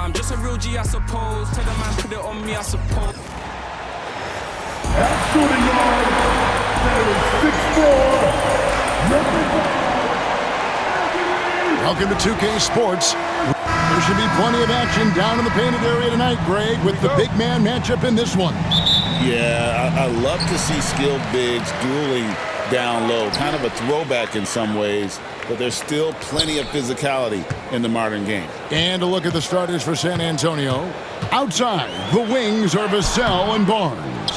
I'm just a real G, I suppose. Tell the man, put it on me, I suppose. At shooting yard, that is 6'4". Welcome to 2K Sports. There should be plenty of action down in the painted area tonight, Greg, with the big man matchup in this one. Yeah, I love to see skilled bigs dueling down low. Kind of a throwback in some ways, but there's still plenty of physicality in the modern game. And a look at the starters for San Antonio. Outside, the wings are Vassell and Barnes.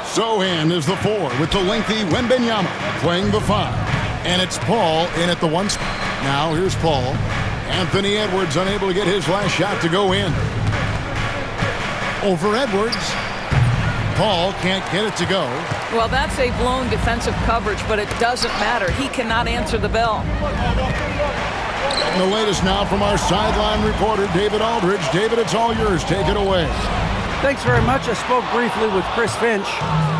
Sochan is the 4 with the lengthy Wembanyama playing the 5. And it's Paul in at the 1 spot. Now here's Paul. Anthony Edwards unable to get his last shot to go in. Over Edwards. Paul can't get it to go. Well, that's a blown defensive coverage, but it doesn't matter. He cannot answer the bell. And the latest now from our sideline reporter, David Aldridge. David, it's all yours. Take it away. Thanks very much. I spoke briefly with Chris Finch.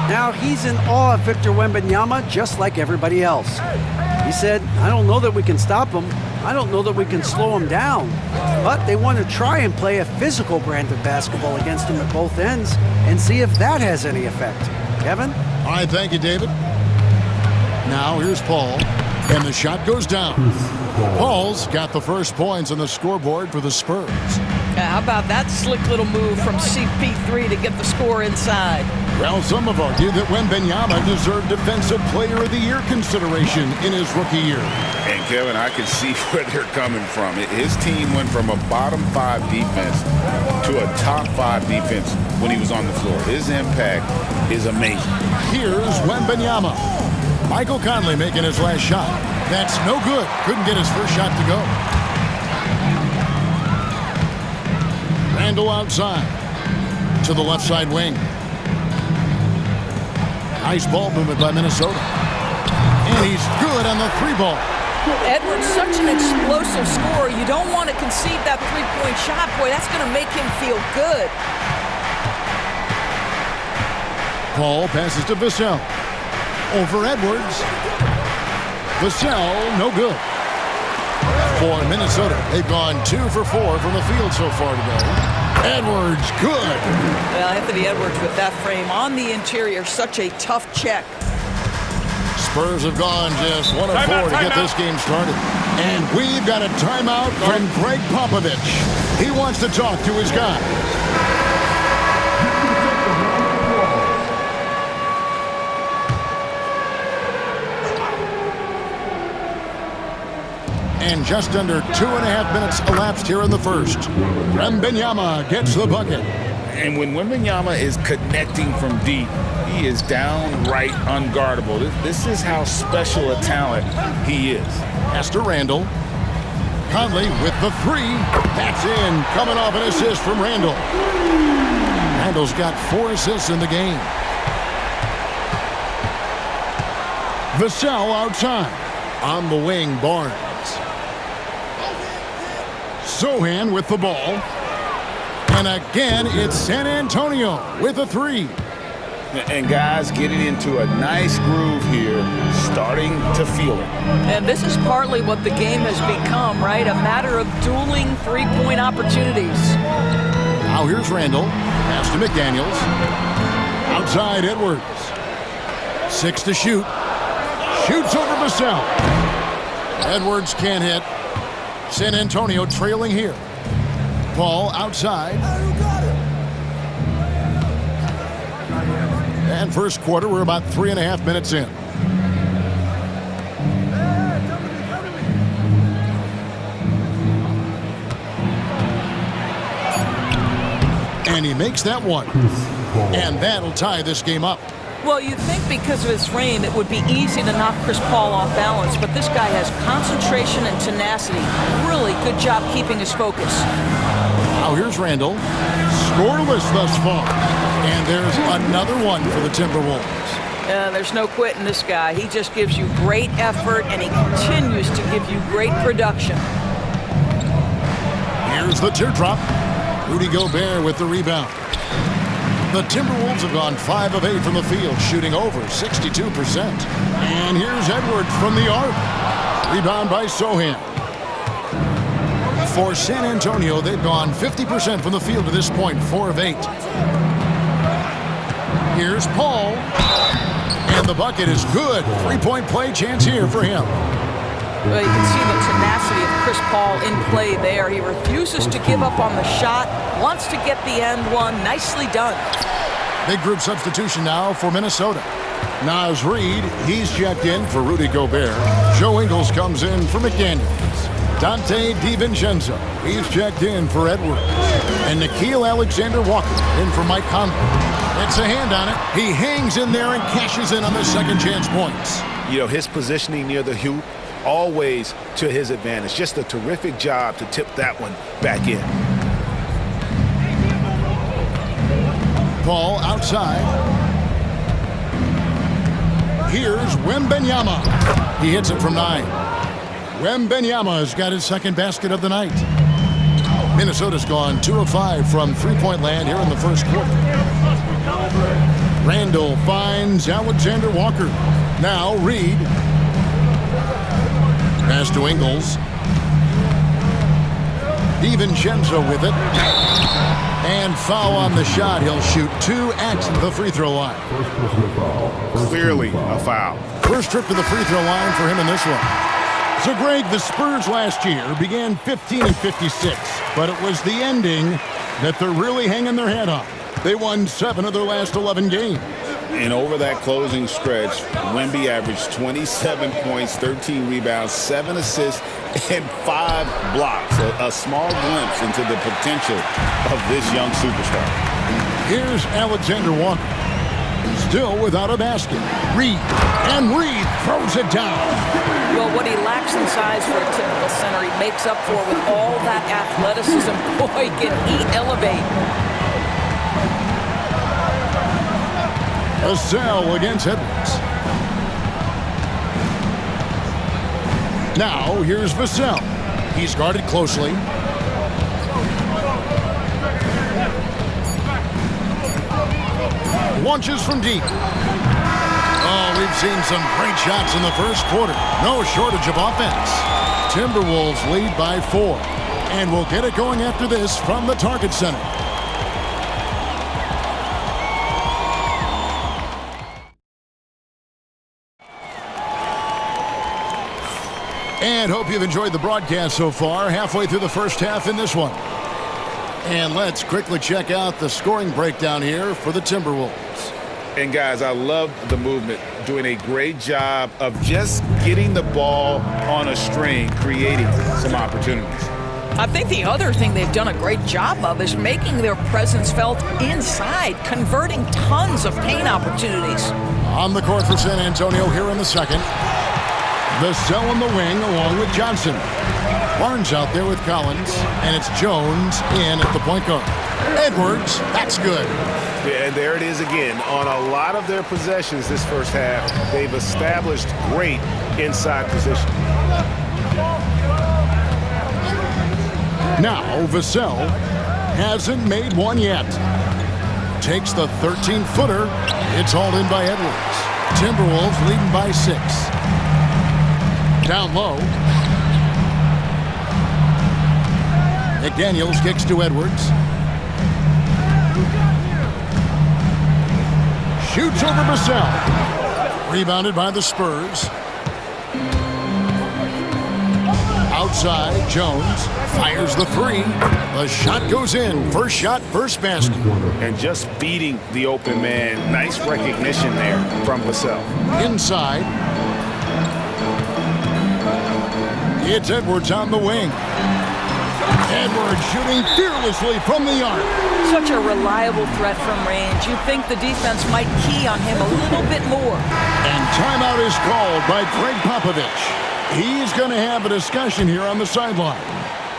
Now he's in awe of Victor Wembanyama, just like everybody else. He said, I don't know that we can stop him. I don't know that we can slow him down. But they want to try and play a physical brand of basketball against him at both ends and see if that has any effect. Kevin? All right, thank you, David. Now here's Paul, and the shot goes down. Paul's got the first points on the scoreboard for the Spurs. How about that slick little move from CP3 to get the score inside? Well, some have argued that Wembanyama deserved Defensive Player of the Year consideration in his rookie year. And Kevin, I can see where they're coming from. His team went from a bottom 5 defense to a top 5 defense when he was on the floor. His impact is amazing. Here's Wembanyama. Michael Conley making his last shot. That's no good. Couldn't get his first shot to go. Randall outside to the left side wing. Nice ball movement by Minnesota. And he's good on the 3 ball. Edwards, such an explosive scorer. You don't want to concede that 3-point shot. Boy, that's going to make him feel good. Paul passes to Vassell. Over Edwards. Vassell, no good. For Minnesota, they've gone 2 for 4 from the field so far today. Edwards, good. Well, Anthony Edwards with that frame on the interior, such a tough check. Spurs have gone just 1 of 4 to get this game started. And we've got a timeout from Greg Popovich. He wants to talk to his guys. And just under 2.5 minutes elapsed here in the first. Wembanyama gets the bucket. And when Wembanyama is connecting from deep, he is downright unguardable. This is how special a talent he is. Pass to Randall. Conley with the 3. That's in. Coming off an assist from Randall. Randall's got 4 assists in the game. Vassell outside. On the wing, Barnes. Sochan with the ball. And again, it's San Antonio with a 3. And guys getting into a nice groove here, starting to feel it. And this is partly what the game has become, right? A matter of dueling 3-point opportunities. Now here's Randall. Pass to McDaniels. Outside Edwards. 6 to shoot. Shoots over Vassell. Edwards can't hit. San Antonio trailing here. Paul outside. And first quarter, we're about 3.5 minutes in. And he makes that one. And that'll tie this game up. Well, you'd think because of his frame, it would be easy to knock Chris Paul off balance, but this guy has concentration and tenacity. Really good job keeping his focus. Now here's Randall. Scoreless thus far. And there's another one for the Timberwolves. There's no quitting this guy. He just gives you great effort, and he continues to give you great production. Here's the teardrop. Rudy Gobert with the rebound. The Timberwolves have gone 5 of 8 from the field, shooting over 62%. And here's Edwards from the arc. Rebound by Sochan. For San Antonio, they've gone 50% from the field to this point, 4 of 8. Here's Paul. And the bucket is good. 3-point play chance here for him. Well, you can see the tenacity of Chris Paul in play there. He refuses to give up on the shot, wants to get the end one. Nicely done. Big group substitution now for Minnesota. Naz Reid, he's checked in for Rudy Gobert. Joe Ingles comes in for McDaniels. Dante DiVincenzo, he's checked in for Edwards. And Nickeil Alexander-Walker in for Mike Conley. It's a hand on it. He hangs in there and cashes in on the second chance points. You know, his positioning near the hoop, always to his advantage. Just a terrific job to tip that one back in. Paul outside. Here's Wembanyama. He hits it from 9. Wembanyama has got his second basket of the night. Minnesota's gone 2 of 5 from three-point land here in the first quarter. Randall finds Alexander Walker. Now Reid. Pass to Ingles. DiVincenzo with it. And foul on the shot. He'll shoot 2 at the free throw line. Clearly a foul. First trip to the free throw line for him in this one. So, Greg, the Spurs last year began 15 and 56, but it was the ending that they're really hanging their head on. They won 7 of their last 11 games. And over that closing stretch, Wemby averaged 27 points, 13 rebounds, 7 assists, and 5 blocks. A small glimpse into the potential of this young superstar. Here's Alexander Walker. Still without a basket. Reid. And Reid throws it down. Well, what he lacks in size for a typical center, he makes up for with all that athleticism. Boy, can he elevate. Vassell against Edwards. Now, here's Vassell. He's guarded closely. Launches from deep. Oh, we've seen some great shots in the first quarter. No shortage of offense. Timberwolves lead by 4. And we'll get it going after this from the Target Center. And hope you've enjoyed the broadcast so far. Halfway through the first half in this one. And let's quickly check out the scoring breakdown here for the Timberwolves. And guys, I love the movement, doing a great job of just getting the ball on a string, creating some opportunities. I think the other thing they've done a great job of is making their presence felt inside, converting tons of paint opportunities. On the court for San Antonio here in the second. Vassell in the wing along with Johnson. Barnes out there with Collins, and it's Jones in at the point guard. Edwards, that's good. Yeah, and there it is again. On a lot of their possessions this first half, they've established great inside position. Now Vassell hasn't made one yet. Takes the 13-footer. It's hauled in by Edwards. Timberwolves leading by 6. Down low. McDaniels kicks to Edwards. Shoots over Vassell. Rebounded by the Spurs. Outside, Jones fires the 3. The shot goes in. First shot, first basket. And just beating the open man. Nice recognition there from Vassell. Inside. It's Edwards on the wing. Edwards shooting fearlessly from the arc. Such a reliable threat from range. You'd think the defense might key on him a little bit more. And timeout is called by Greg Popovich. He's going to have a discussion here on the sideline.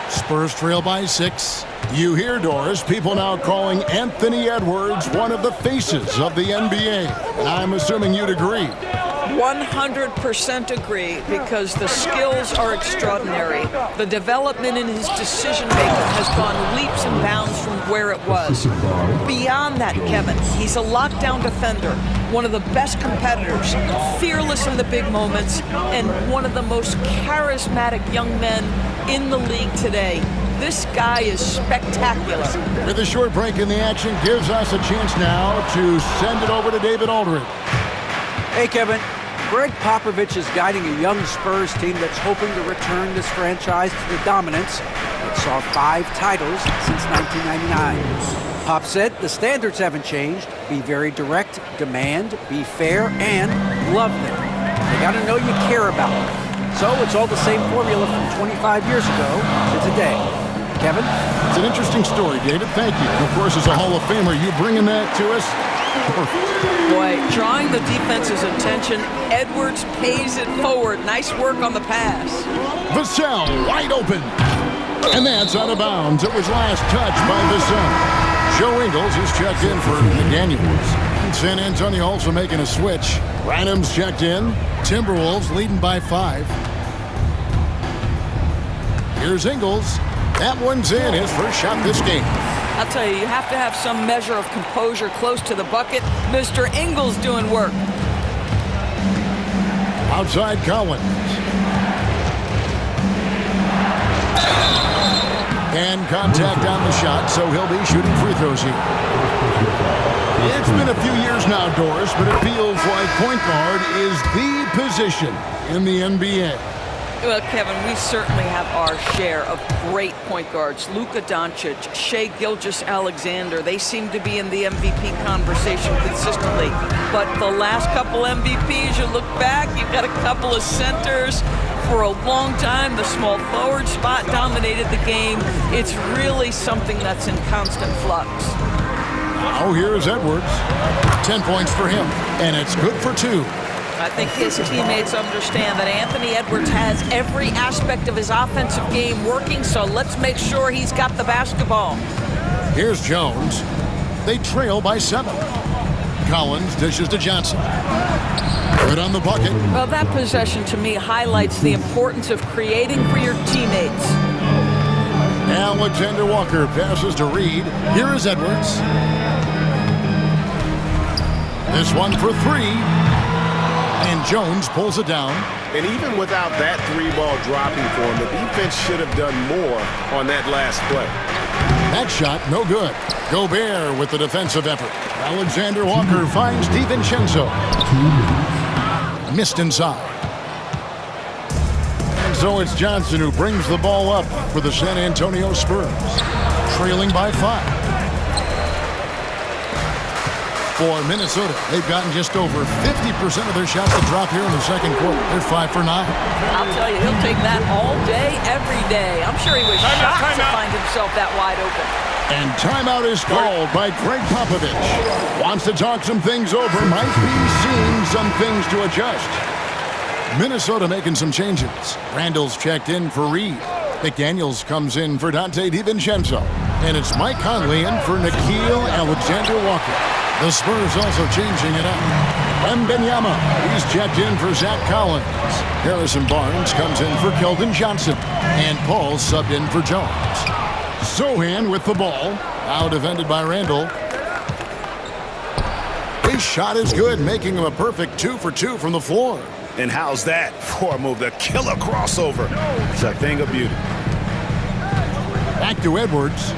Spurs trail by 6. You hear, Doris, people now calling Anthony Edwards one of the faces of the NBA. And I'm assuming you'd agree. 100% agree, because the skills are extraordinary. The development in his decision-making has gone leaps and bounds from where it was. Beyond that, Kevin, he's a lockdown defender, one of the best competitors, fearless in the big moments, and one of the most charismatic young men in the league today. This guy is spectacular. With a short break in the action, gives us a chance now to send it over to David Aldridge. Hey, Kevin. Greg Popovich is guiding a young Spurs team that's hoping to return this franchise to the dominance that saw 5 titles since 1999. Pop said the standards haven't changed. Be very direct, demand, be fair, and love them. They got to know you care about them. So it's all the same formula from 25 years ago to today. Kevin? It's an interesting story, David. Thank you. And of course, as a Hall of Famer, you bringing that to us? Boy, drawing the defense's attention, Edwards pays it forward. Nice work on the pass. Vassell wide open. And that's out of bounds. It was last touched by Vassell. Joe Ingles is checked in for McDaniels. San Antonio also making a switch. Rynum's checked in. Timberwolves leading by 5. Here's Ingles. That one's in, his first shot this game. I'll tell you, you have to have some measure of composure close to the bucket. Mr. Ingles doing work. Outside Collins. And contact on the shot, so he'll be shooting free throws here. It's been a few years now, Doris, but it feels like point guard is the position in the NBA. Well, Kevin, we certainly have our share of great point guards. Luka Doncic, Shai Gilgeous-Alexander, they seem to be in the MVP conversation consistently. But the last couple MVPs, you look back, you've got a couple of centers. For a long time, the small forward spot dominated the game. It's really something that's in constant flux. Now here's Edwards. 10 points for him, and it's good for 2. I think his teammates understand that Anthony Edwards has every aspect of his offensive game working, so let's make sure he's got the basketball. Here's Jones. They trail by 7. Collins dishes to Johnson. Good on the bucket. Well, that possession to me highlights the importance of creating for your teammates. Alexander Walker passes to Reed. Here is Edwards. This one for 3. And Jones pulls it down. And even without that 3-ball dropping for him, the defense should have done more on that last play. That shot, no good. Gobert with the defensive effort. Alexander Walker finds DiVincenzo. Missed inside. And so it's Johnson who brings the ball up for the San Antonio Spurs. Trailing by 5. For Minnesota, they've gotten just over 50% of their shots to drop here in the second quarter. They're 5 for 9. I'll tell you, he'll take that all day, every day. I'm sure he was shocked to find himself that wide open. And timeout is called by Greg Popovich. Wants to talk some things over, might be seeing some things to adjust. Minnesota making some changes. Randall's checked in for Reed. McDaniels comes in for Dante DiVincenzo. And it's Mike Conley in for Nickeil Alexander-Walker. The Spurs also changing it up. Wembanyama, he's checked in for Zach Collins. Harrison Barnes comes in for Keldon Johnson. And Paul subbed in for Jones. Sochan with the ball. Now defended by Randall. His shot is good, making him a perfect 2 for 2 from the floor. And how's that for a move? The killer crossover. It's a thing of beauty. Back to Edwards.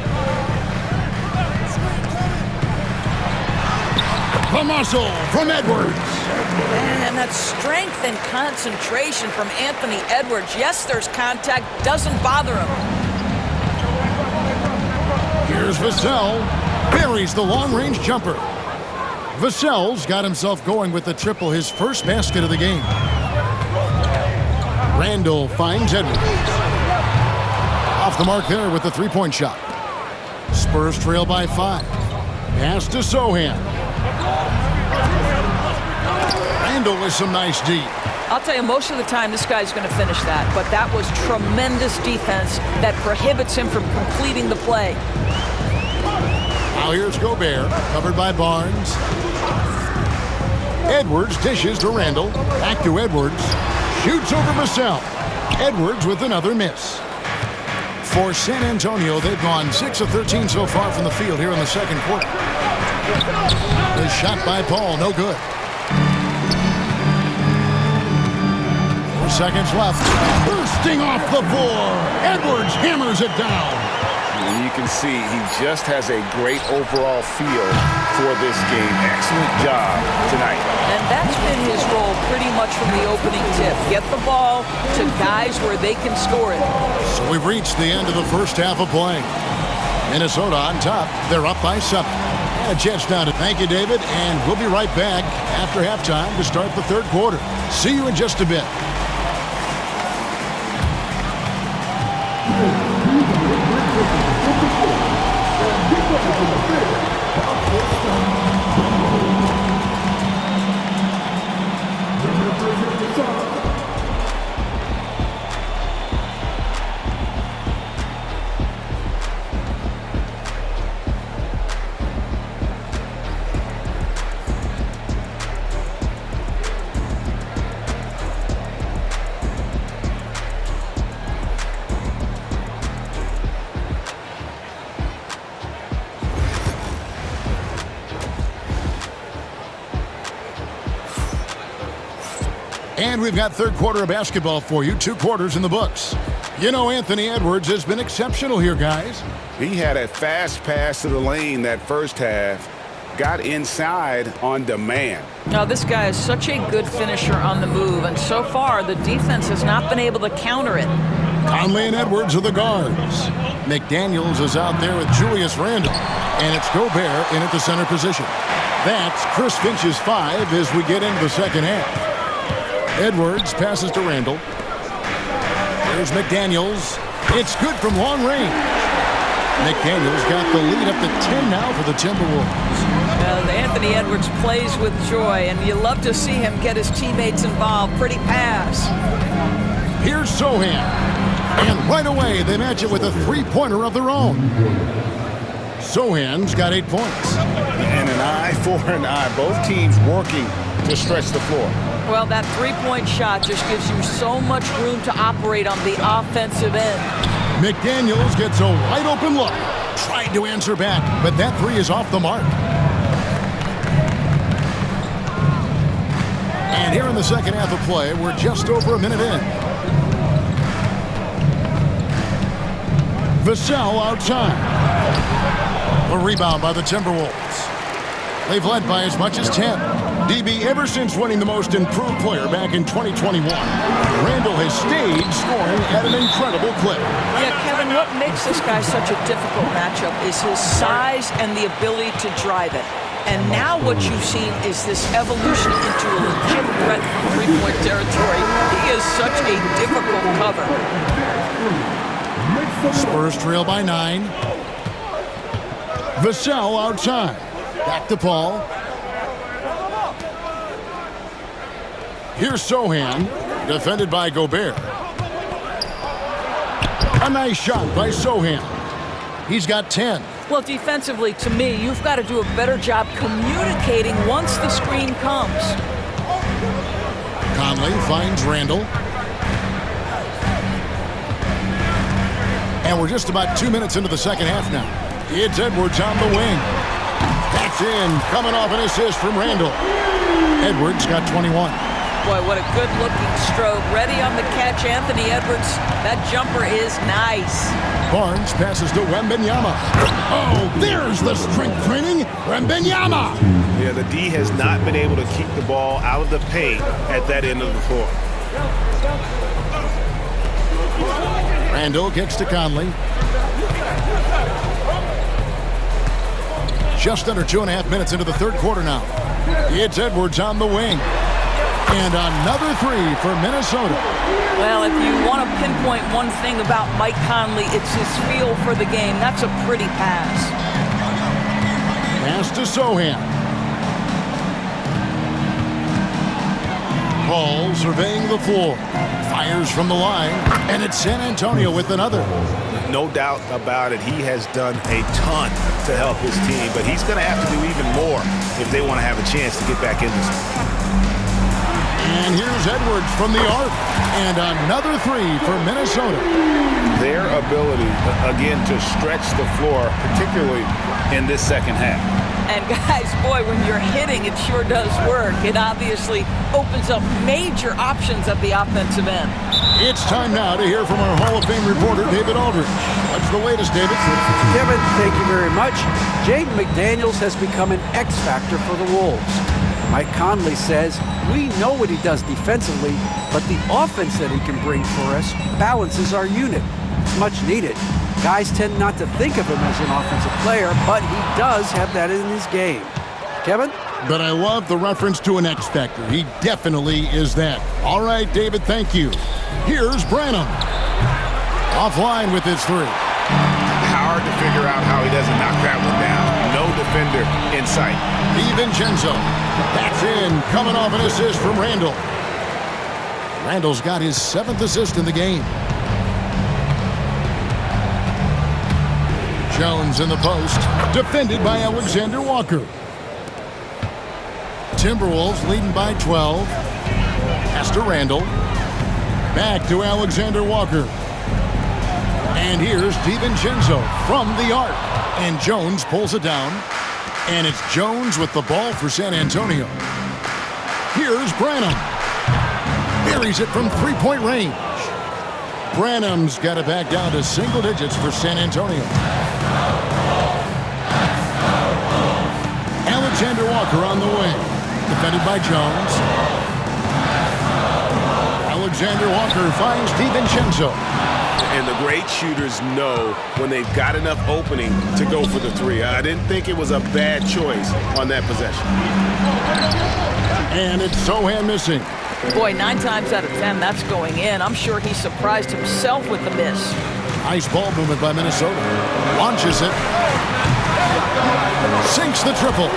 The muscle from Edwards. And that strength and concentration from Anthony Edwards. Yes, there's contact. Doesn't bother him. Here's Vassell. Buries the long-range jumper. Vassell's got himself going with the triple, his first basket of the game. Randall finds Edwards. Off the mark there with the three-point shot. Spurs trail by 5. Pass to Sochan. Randall with some nice D. I'll tell you, most of the time this guy's going to finish that, but that was tremendous defense that prohibits him from completing the play. Now here's Gobert, covered by Barnes. Edwards dishes to Randall. Back to Edwards. Shoots over Vassell. Edwards with another miss. For San Antonio, they've gone 6 of 13 so far from the field here in the second quarter. The shot by Paul, no good. 4 seconds left. Bursting off the floor. Edwards hammers it down. can see, he just has a great overall feel for this game. Excellent job tonight. And that's been his role pretty much from the opening tip. Get the ball to guys where they can score it. So we've reached the end of the first half of play. Minnesota on top. They're up by 7. And a chance now to thank you, David, and we'll be right back after halftime to start the third quarter. See you in just a bit. And we've got third quarter of basketball for you. 2 quarters in the books. You know, Anthony Edwards has been exceptional here, guys. He had a fast pass to the lane that first half. Got inside on demand. Now, this guy is such a good finisher on the move, and so far the defense has not been able to counter it. Conley and Edwards are the guards. McDaniels is out there with Julius Randle, and it's Gobert in at the center position. That's Chris Finch's 5 as we get into the second half. Edwards passes to Randle. There's McDaniels. It's good from long range. McDaniels got the lead up to 10 now for the Timberwolves. Anthony Edwards plays with joy, and you love to see him get his teammates involved. Pretty pass. Here's Sohan. And right away, they match it with a three-pointer of their own. Sohan's got 8 points. And an eye for an eye. Both teams working to stretch the floor. Well, that three-point shot just gives you so much room to operate on the offensive end. McDaniels gets a wide-open look. Tried to answer back, but that 3 is off the mark. And here in the second half of play, we're just over a minute in. Vassell outside. A rebound by the Timberwolves. They've led by as much as 10. DB, ever since winning the most improved player back in 2021, Randle has stayed scoring at an incredible clip. Yeah, Kevin, what makes this guy such a difficult matchup is his size and the ability to drive it. And now what you've seen is this evolution into a legit threat from three-point territory. He is such a difficult cover. Spurs trail by 9. Vassell outside. Back to Paul. Here's Sohan, defended by Gobert. A nice shot by Sohan. He's got 10. Well, defensively, to me, you've got to do a better job communicating once the screen comes. Conley finds Randle. And we're just about 2 minutes into the second half now. It's Edwards on the wing. That's in, coming off an assist from Randle. Edwards got 21. Boy, what a good-looking stroke. Ready on the catch, Anthony Edwards. That jumper is nice. Barnes passes to Wembanyama. Oh, there's the strength training. Wembanyama. Yeah, the D has not been able to keep the ball out of the paint at that end of the floor. Randle kicks to Conley. Just under 2.5 minutes into the third quarter now. It's Edwards on the wing. And another 3 for Minnesota. Well, if you want to pinpoint one thing about Mike Conley, it's his feel for the game. That's a pretty pass. Pass to Sohan. Paul surveying the floor. Fires from the line. And it's San Antonio with another. No doubt about it. He has done a ton to help his team, but he's going to have to do even more if they want to have a chance to get back in this one. And here's Edwards from the arc. And another 3 for Minnesota. Their ability, again, to stretch the floor, particularly in this second half. And guys, boy, when you're hitting, it sure does work. It obviously opens up major options at the offensive end. It's time now to hear from our Hall of Fame reporter, David Aldridge. A provides the latest, David. Kevin, thank you very much. Jaden McDaniels has become an X factor for the Wolves. Mike Conley says, we know what he does defensively, but the offense that he can bring for us balances our unit. It's much needed. Guys tend not to think of him as an offensive player, but he does have that in his game. Kevin? But I love the reference to an X factor. He definitely is that. All right, David, thank you. Here's Branham. Offline with his three. Hard to figure out how he doesn't knock that one down. No defender in sight. DiVincenzo. That's in, coming off an assist from Randall. Randall's got his 7th assist in the game. Jones in the post, defended by Alexander Walker. Timberwolves leading by 12. Pass to Randall. Back to Alexander Walker. And here's DiVincenzo from the arc. And Jones pulls it down. And it's Jones with the ball for San Antonio. Here's Branham. Buries it from three-point range. Branham's got it back down to single digits for San Antonio. Alexander Walker on the wing. Defended by Jones. Alexander Walker finds DiVincenzo. And the great shooters know when they've got enough opening to go for the three. I didn't think it was a bad choice on that possession. And it's Sochan missing. Boy, 9 times out of 10, that's going in. I'm sure he surprised himself with the miss. Nice ball movement by Minnesota. Launches it. Sinks the triple.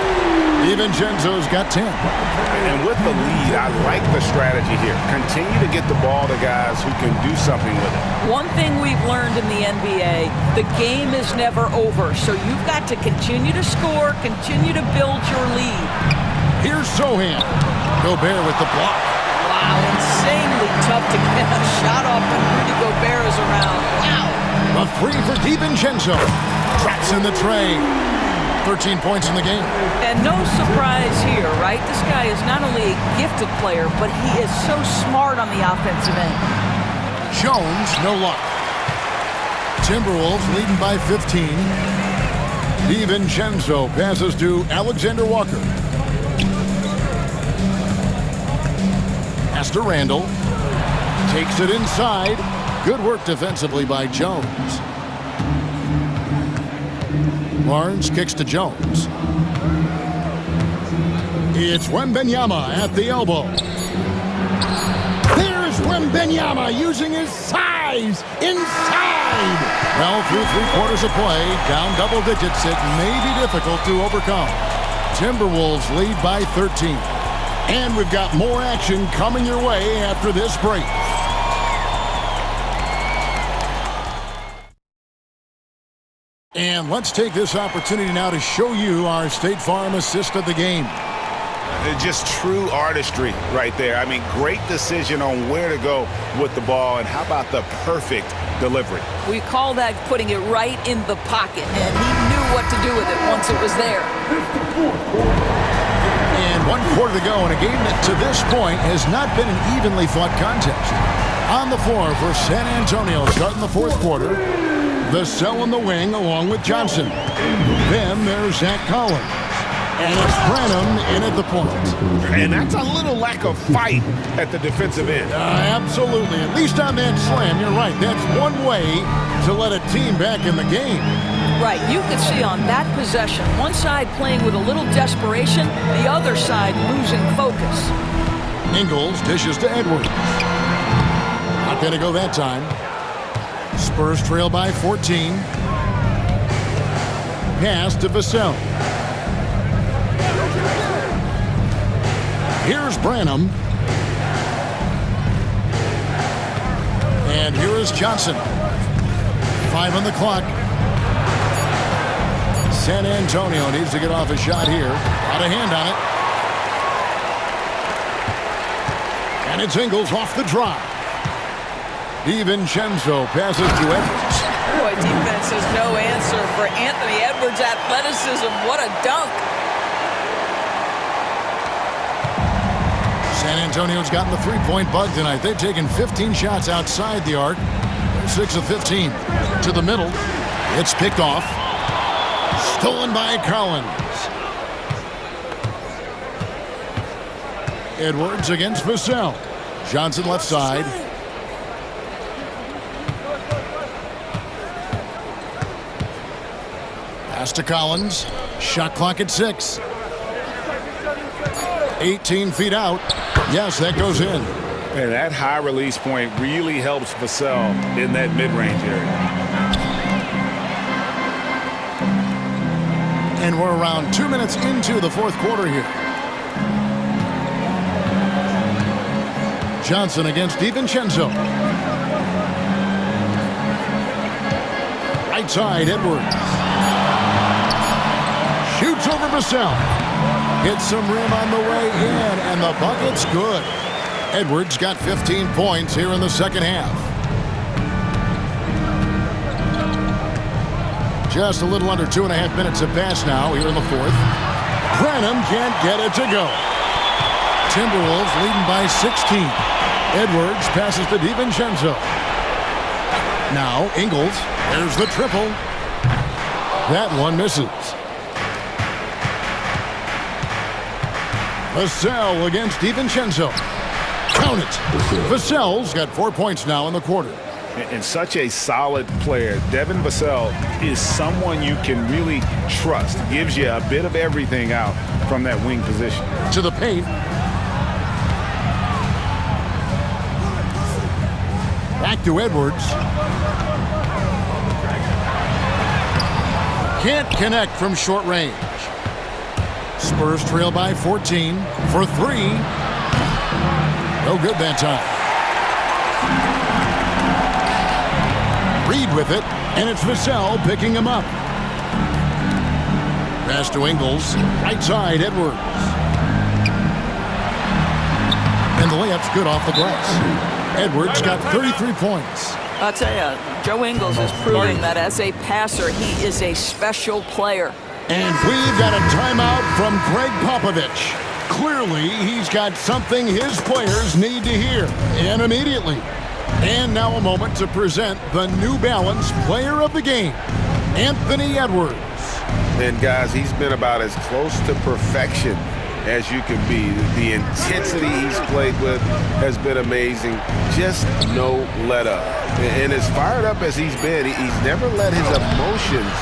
DiVincenzo's got 10. And with the lead, I like the strategy here. Continue to get the ball to guys who can do something with it. One thing we've learned in the NBA, the game is never over. So you've got to continue to score, continue to build your lead. Here's Sochan. Gobert with the block. Wow, insanely tough to get a shot off when Rudy Gobert is around. Wow. A three for DiVincenzo. Traps in the tray. 13 points in the game. And no surprise here, right? This guy is not only a gifted player, but he is so smart on the offensive end. Jones, no luck. Timberwolves leading by 15. DiVincenzo passes to Alexander Walker. Pass to Randall. Takes it inside. Good work defensively by Jones. Barnes kicks to Jones. It's Wembanyama at the elbow. There's Wembanyama using his size inside. Well, through 3/4 of play, down double digits, it may be difficult to overcome. Timberwolves lead by 13. And we've got more action coming your way after this break. And let's take this opportunity now to show you our State Farm assist of the game. Just true artistry right there. I mean, great decision on where to go with the ball, and how about the perfect delivery? We call that putting it right in the pocket, and he knew what to do with it once it was there. And 1 quarter to go in a game that to this point has not been an evenly fought contest. On the floor for San Antonio starting the 4th quarter. Vassell in the wing along with Johnson. Then there's Zach Collins. And it's Branham in at the point. And that's a little lack of fight at the defensive end. Absolutely. At least on that slam, you're right. That's one way to let a team back in the game. Right. You could see on that possession, one side playing with a little desperation, the other side losing focus. Ingles dishes to Edwards. Not going to go that time. Spurs trail by 14. Pass to Vassell. Here's Branham. And here is Johnson. 5 on the clock. San Antonio needs to get off a shot here. Got a hand on it. And it's Ingles off the drive. DiVincenzo passes to Edwards. Boy, defense has no answer for Anthony Edwards' athleticism. What a dunk. San Antonio's gotten the three-point bug tonight. They've taken 15 shots outside the arc. They're 6 of 15. To the middle. It's picked off. Stolen by Collins. Edwards against Vassell. Johnson left side. Pass to Collins. Shot clock at 6. 18 feet out. Yes, that goes in. And that high release point really helps Vassell in that mid-range area. And we're around 2 minutes into the fourth quarter here. Johnson against DiVincenzo. Right side, Edwards. Shoots over Vassell. Hits some rim on the way in, and the bucket's good. Edwards got 15 points here in the second half. Just a little under 2.5 minutes have passed now here in the fourth. Branham can't get it to go. Timberwolves leading by 16. Edwards passes to DiVincenzo. Now Ingles. There's the triple. That one misses. Vassell against DiVincenzo. Count it. Vassell's got 4 points now in the quarter. And such a solid player. Devin Vassell is someone you can really trust. Gives you a bit of everything out from that wing position. To the paint. Back to Edwards. Can't connect from short range. Spurs trail by 14 for 3. No good that time. Reed with it, and it's Vassell picking him up. Pass to Ingles. Right side, Edwards. And the layup's good off the glass. Edwards got 33 points. I'll tell you, Joe Ingles is proving that as a passer, he is a special player. And we've got a timeout from Greg Popovich. Clearly, he's got something his players need to hear, and immediately. And now a moment to present the New Balance Player of the Game, Anthony Edwards. And guys, he's been about as close to perfection as you can be. The intensity he's played with has been amazing. Just no let up. And as fired up as he's been, he's never let his emotions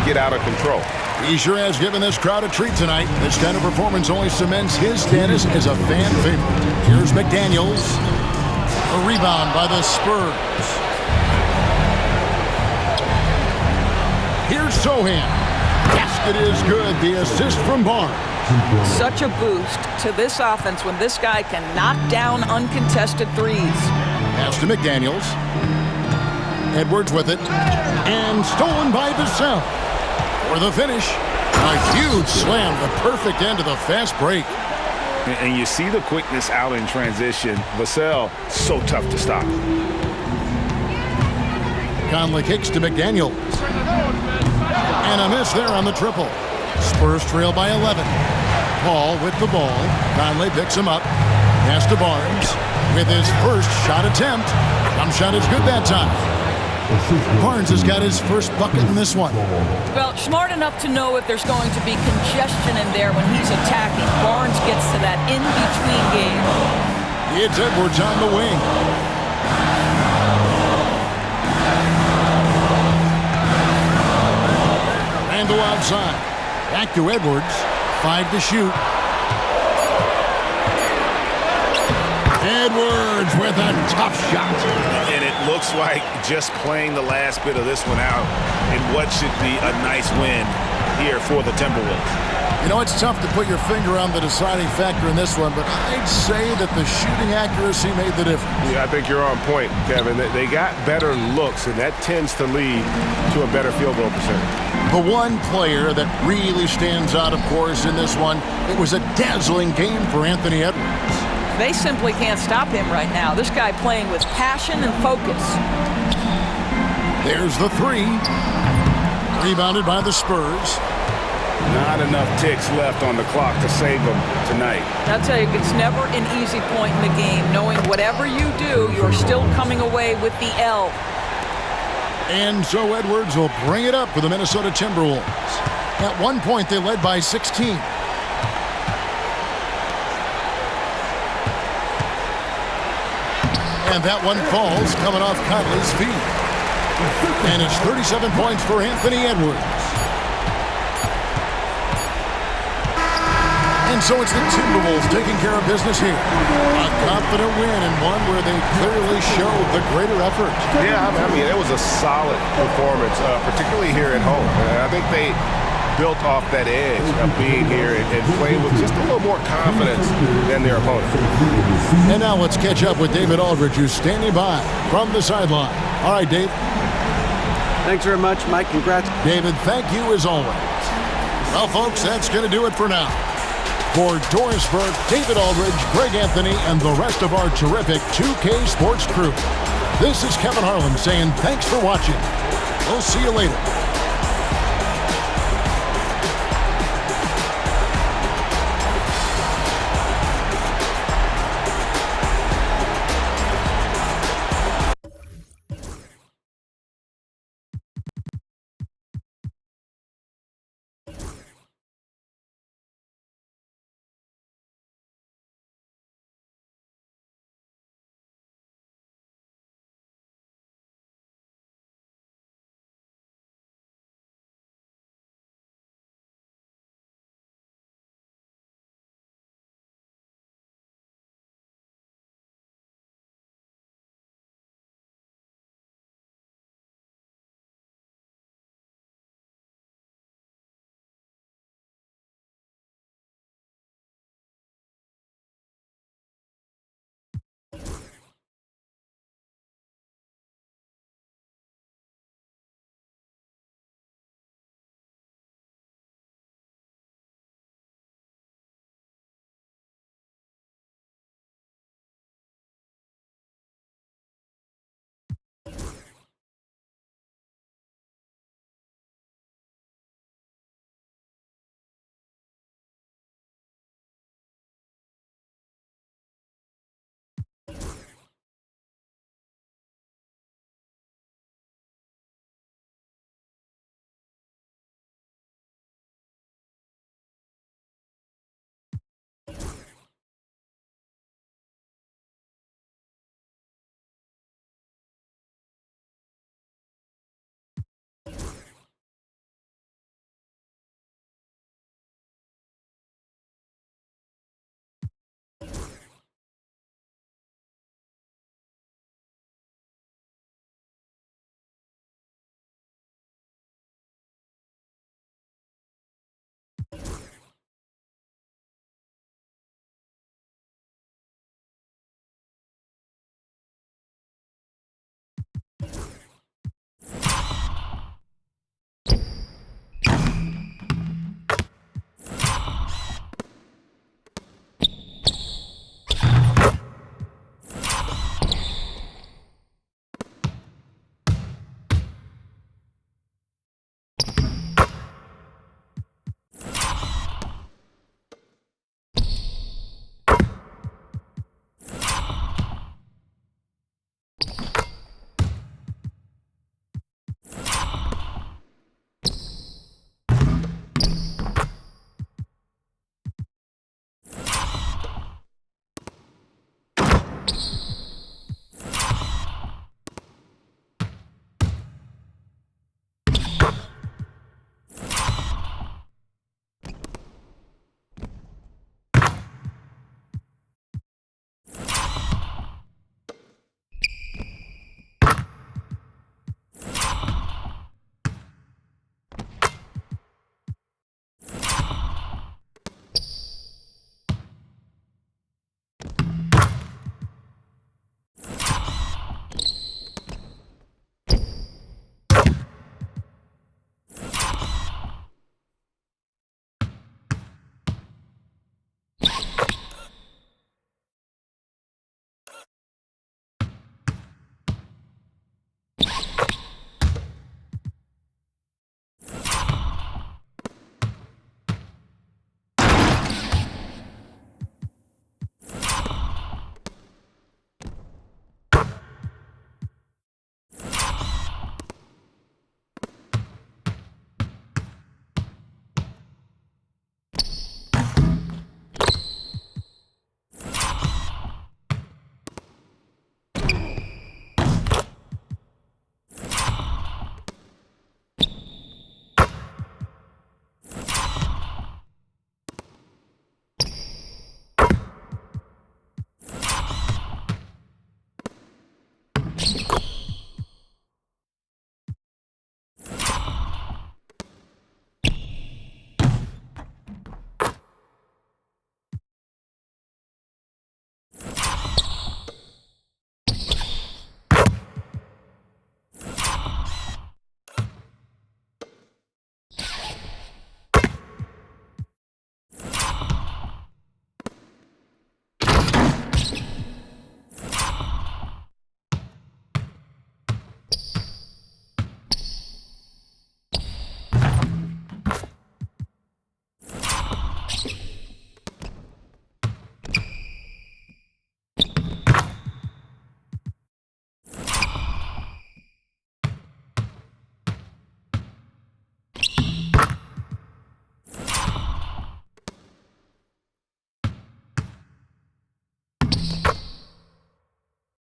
get out of control. He sure has given this crowd a treat tonight. This kind of performance only cements his status as a fan favorite. Here's McDaniels. A rebound by the Spurs. Here's Sohan. Basket is good. The assist from Barnes. Such a boost to this offense when this guy can knock down uncontested threes. Pass to McDaniels. Edwards with it. And stolen by Vassell. For the finish. A huge slam. The perfect end of the fast break. And you see the quickness out in transition. Vassell, so tough to stop. Conley kicks to McDaniels. And a miss there on the triple. Spurs trail by 11. Paul with the ball. Conley picks him up. Pass to Barnes with his first shot attempt. Jump shot is good that time. Barnes has got his first bucket in this one. Well, smart enough to know if there's going to be congestion in there when he's attacking. Barnes gets to that in-between game. It's Edwards on the wing. Randall outside. Back to Edwards. 5 to shoot. Edwards with a tough shot. And it looks like just playing the last bit of this one out in what should be a nice win here for the Timberwolves. You know, it's tough to put your finger on the deciding factor in this one, but I'd say that the shooting accuracy made the difference. Yeah, I think you're on point, Kevin. They got better looks, and that tends to lead to a better field goal percentage. The one player that really stands out, of course, in this one, it was a dazzling game for Anthony Edwards. They simply can't stop him right now. This guy playing with passion and focus. There's the three. Rebounded by the Spurs. Not enough ticks left on the clock to save them tonight. I'll tell you, it's never an easy point in the game, knowing whatever you do, you're still coming away with the L. And so Edwards will bring it up for the Minnesota Timberwolves. At one point, they led by 16. And that one falls coming off Conley's feet. And it's 37 points for Anthony Edwards. And so it's the Timberwolves taking care of business here. A confident win and one where they clearly showed the greater effort. Yeah, I mean, it was a solid performance, particularly here at home. I think they built off that edge of being here and playing with just a little more confidence than their opponent. And now let's catch up with David Aldridge, who's standing by from the sideline. All right, Dave. Thanks very much, Mike. Congrats. David, thank you as always. Well, folks, that's going to do it for now. For Doris Burke, David Aldridge, Greg Anthony, and the rest of our terrific 2K Sports crew, this is Kevin Harlan saying thanks for watching. We'll see you later.